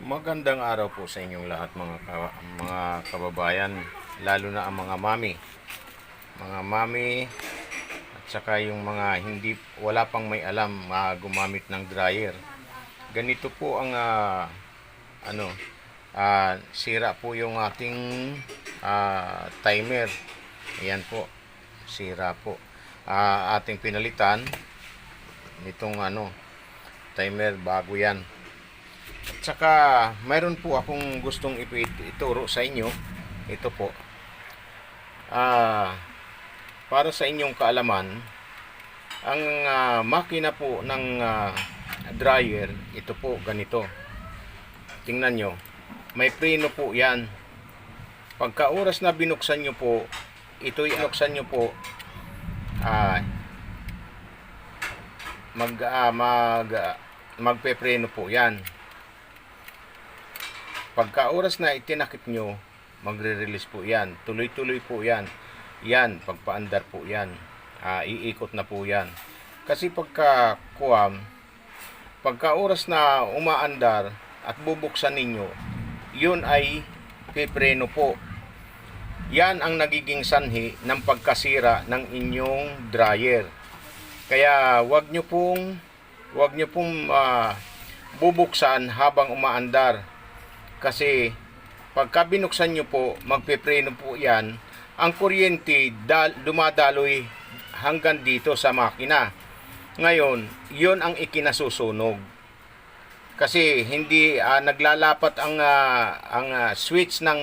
Magandang araw po sa inyong lahat mga kababayan, lalo na ang mga mami. Mga mami at saka yung mga wala pang may alam gumamit ng dryer. Ganito po ang sira po yung ating timer. Ayan po, sira po. Ating pinalitan nitong timer, bago yan. At saka mayroon po akong gustong ituro sa inyo. Ito po, para sa inyong kaalaman, ang makina po ng dryer, ito po, ganito. Tingnan nyo, may preno po yan. Pagka oras na binuksan nyo po, ito inuksan nyo po, magpepreno po yan. Pagka oras na itinakip nyo, magre-release po yan. Tuloy-tuloy po yan. Yan, pagpaandar po yan. Iikot na po yan. Kasi pagka oras na umaandar at bubuksan ninyo, yun ay pipreno po. Yan ang nagiging sanhi ng pagkasira ng inyong dryer. Kaya wag nyo pong bubuksan habang umaandar. Kasi pagka binuksan nyo po, magpepreno po yan, ang kuryente dumadaloy hanggang dito sa makina. Ngayon, yun ang ikinasusunog. Kasi hindi naglalapat ang switch ng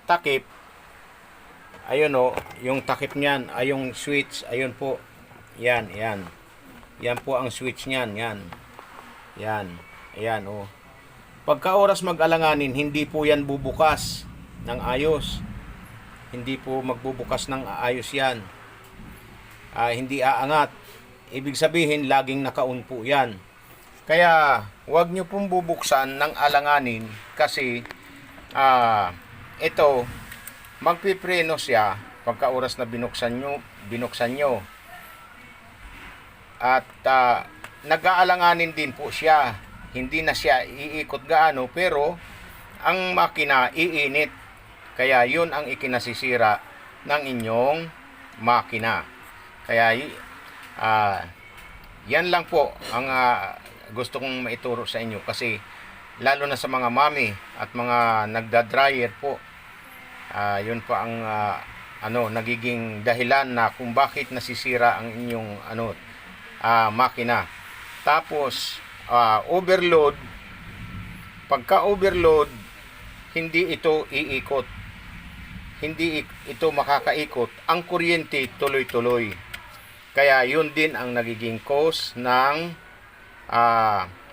takip. Ayun o, yung takip niyan, ay yung switch, ayun po. Yan. Yan po ang switch niyan, yan. Ayan, oh. Pagka oras mag-alanganin, hindi po yan bubukas ng ayos. Hindi po magbubukas ng ayos yan. Hindi aangat. Ibig sabihin, laging naka-on po yan. Kaya, huwag nyo pong bubuksan ng alanganin kasi ito, magpipreno siya pagka oras na binuksan nyo. At nag-aalanganin din po siya. Hindi na siya iikot gaano, pero ang makina iinit. Kaya yun ang ikinasisira ng inyong makina. Kaya yan lang po ang gusto kong maituro sa inyo, kasi lalo na sa mga mami at mga nagda-dryer po, yun pa ang nagiging dahilan na kung bakit nasisira ang inyong makina. Tapos overload, pagka overload, hindi ito iikot, hindi ito makakaikot, ang kuryente tuloy-tuloy. Kaya yun din ang nagiging cause ng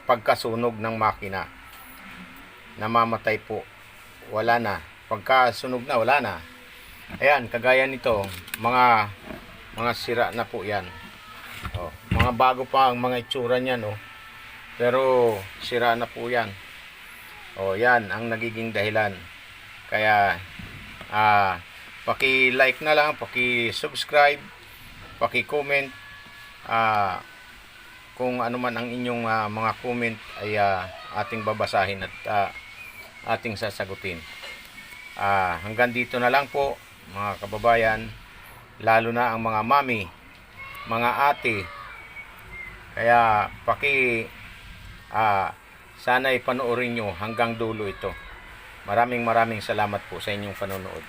pagkasunog ng makina. Namamatay po, wala na. Pagka sunog na, wala na. Ayan, kagaya nito, mga sira na po yan. Mga bago pa ang mga itsura niyan, pero sira na po yan. Yan ang nagiging dahilan. Kaya paki-like na lang, paki-subscribe, paki-comment. Kung ano man ang inyong mga comment ay ating babasahin at ating sasagutin. Hanggang dito na lang po, mga kababayan, lalo na ang mga mami, mga ate. Kaya sana'y panoorin nyo hanggang dulo ito. Maraming salamat po sa inyong panonood.